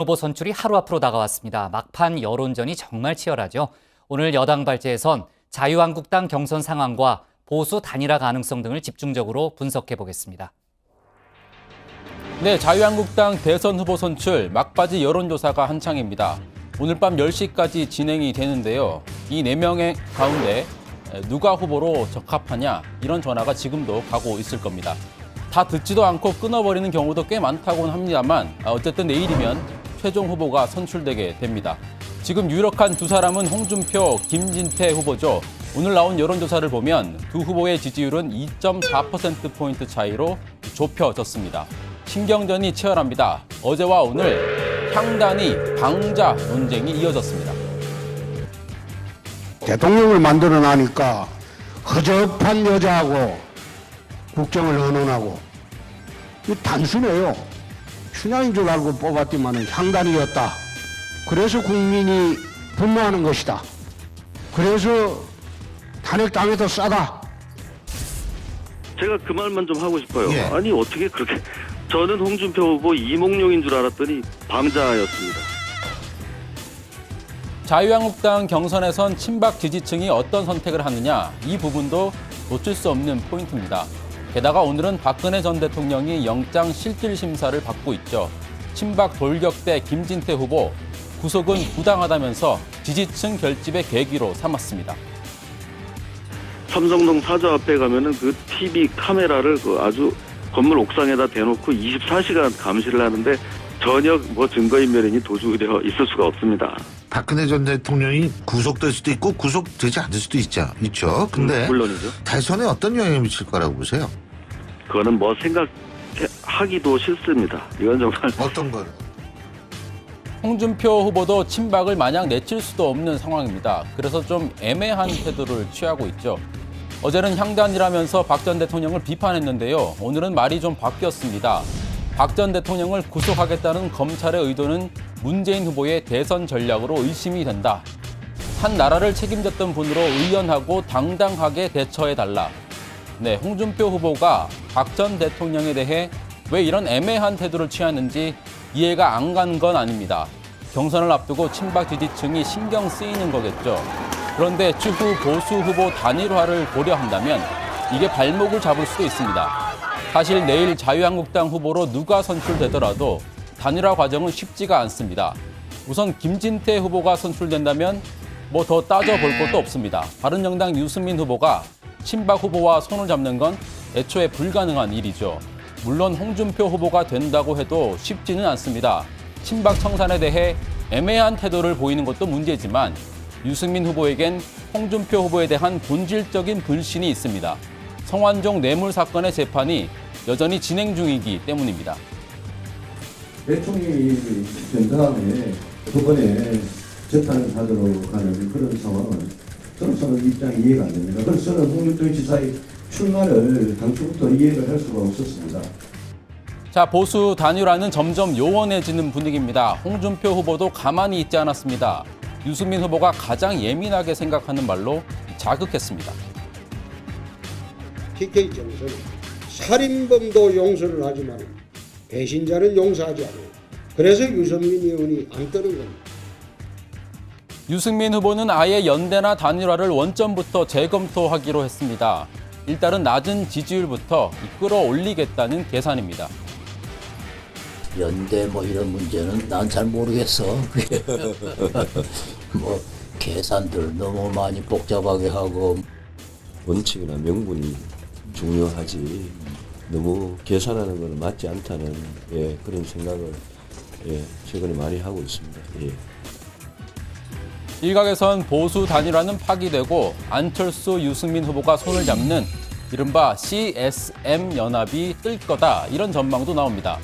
후보 선출이 하루 앞으로 다가왔습니다. 막판 여론전이 정말 치열하죠. 오늘 여당 발제에선 자유한국당 경선 상황과 보수 단일화 가능성 등을 집중적으로 분석해 보겠습니다. 네, 자유한국당 대선 후보 선출 막바지 여론조사가 한창입니다. 오늘 밤 10시까지 진행이 되는데요. 이 4명의 가운데 누가 후보로 적합하냐 이런 전화가 지금도 가고 있을 겁니다. 다 듣지도 않고 끊어버리는 경우도 꽤 많다고는 합니다만 어쨌든 내일이면 최종 후보가 선출되게 됩니다. 지금 유력한 두 사람은 홍준표, 김진태 후보죠. 오늘 나온 여론조사를 보면 두 후보의 지지율은 2.4%포인트 차이로 좁혀졌습니다. 신경전이 치열합니다. 어제와 오늘 향단이 방자 논쟁이 이어졌습니다. 대통령을 만들어 놔니까 허접한 여자하고 국정을 의논하고 단순해요. 춘향인 줄 알고 뽑았더니 향단이었다. 그래서 국민이 분노하는 것이다. 그래서 탄핵당해도 싸다. 제가 그 말만 좀 하고 싶어요. 예. 아니 어떻게 그렇게 저는 홍준표 후보 이몽룡인 줄 알았더니 방자였습니다. 자유한국당 경선에선 친박 지지층이 어떤 선택을 하느냐 이 부분도 놓칠 수 없는 포인트입니다. 게다가 오늘은 박근혜 전 대통령이 영장 실질 심사를 받고 있죠. 친박 돌격대 김진태 후보 구속은 부당하다면서 지지층 결집의 계기로 삼았습니다. 삼성동 사저 앞에 가면은 그 TV 카메라를 아주 건물 옥상에다 대놓고 24시간 감시를 하는데 전혀 증거인멸이 도주되어 있을 수가 없습니다. 박근혜 전 대통령이 구속될 수도 있고 구속되지 않을 수도 있죠. 근데 물론이죠. 대선에 어떤 영향을 미칠 거라고 보세요? 그거는 생각하기도 싫습니다. 이건 정말 어떤 걸? 홍준표 후보도 친박을 마냥 내칠 수도 없는 상황입니다. 그래서 좀 애매한 태도를 취하고 있죠. 어제는 향단이라면서 박 전 대통령을 비판했는데요. 오늘은 말이 좀 바뀌었습니다. 박 전 대통령을 구속하겠다는 검찰의 의도는 문재인 후보의 대선 전략으로 의심이 된다. 한 나라를 책임졌던 분으로 의연하고 당당하게 대처해달라. 네, 홍준표 후보가 박 전 대통령에 대해 왜 이런 애매한 태도를 취하는지 이해가 안 간 건 아닙니다. 경선을 앞두고 친박 지지층이 신경 쓰이는 거겠죠. 그런데 추후 보수 후보 단일화를 고려한다면 이게 발목을 잡을 수도 있습니다. 사실 내일 자유한국당 후보로 누가 선출되더라도 단일화 과정은 쉽지가 않습니다. 우선 김진태 후보가 선출된다면 더 따져볼 것도 없습니다. 바른정당 유승민 후보가 친박 후보와 손을 잡는 건 애초에 불가능한 일이죠. 물론 홍준표 후보가 된다고 해도 쉽지는 않습니다. 친박 청산에 대해 애매한 태도를 보이는 것도 문제지만 유승민 후보에겐 홍준표 후보에 대한 본질적인 불신이 있습니다. 성완종 뇌물 사건의 재판이 여전히 진행 중이기 때문입니다. 대통령이 된 다음에 두 번에 재판을 하도록 하는 그런 상황은 저는 입장이 이해가 안 됩니다. 그래서 저는 홍준표 지사의 출마를 당초부터 이해를 할 수가 없었습니다. 자, 보수 단일화는 점점 요원해지는 분위기입니다. 홍준표 후보도 가만히 있지 않았습니다. 유승민 후보가 가장 예민하게 생각하는 말로 자극했습니다. TK 정서는 살인범도 용서를 하지만 배신자는 용서하지 않아요. 그래서 유승민 의원이 안 뜨는 겁니다. 유승민 후보는 아예 연대나 단일화를 원점부터 재검토하기로 했습니다. 일단은 낮은 지지율부터 끌어올리겠다는 계산입니다. 연대 이런 문제는 난 잘 모르겠어. 계산들 너무 많이 복잡하게 하고. 원칙이나 명분이 중요하지 너무 계산하는 건 맞지 않다는 그런 생각을 최근에 많이 하고 있습니다. 일각에선 보수 단일화는 파기되고 안철수, 유승민 후보가 손을 잡는 이른바 CSM 연합이 뜰 거다 이런 전망도 나옵니다.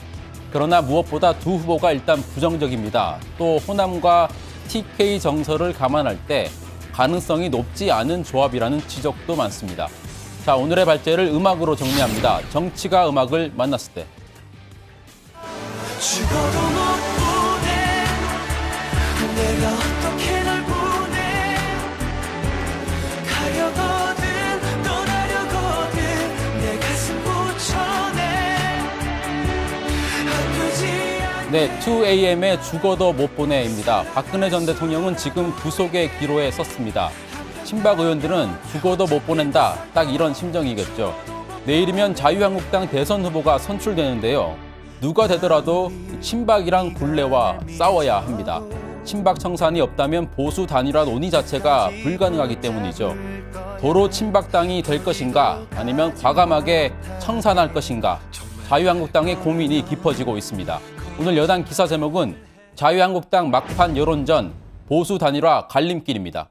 그러나 무엇보다 두 후보가 일단 부정적입니다. 또 호남과 TK 정서를 감안할 때 가능성이 높지 않은 조합이라는 지적도 많습니다. 자, 오늘의 발제를 음악으로 정리합니다. 정치가 음악을 만났을 때. 죽어도 못 보내 내가 어떻게 널 보내 가려거든 떠나려거든 내 가슴 붙여내 아프지 않게 네, 네, 2AM의 죽어도 못 보내입니다. 박근혜 전 대통령은 지금 구속의 기로에 섰습니다. 친박 의원들은 죽어도 못 보낸다. 딱 이런 심정이겠죠. 내일이면 자유한국당 대선 후보가 선출되는데요. 누가 되더라도 친박이랑 굴레와 싸워야 합니다. 친박 청산이 없다면 보수 단일화 논의 자체가 불가능하기 때문이죠. 도로 친박당이 될 것인가 아니면 과감하게 청산할 것인가 자유한국당의 고민이 깊어지고 있습니다. 오늘 여당 기사 제목은 자유한국당 막판 여론전 보수 단일화 갈림길입니다.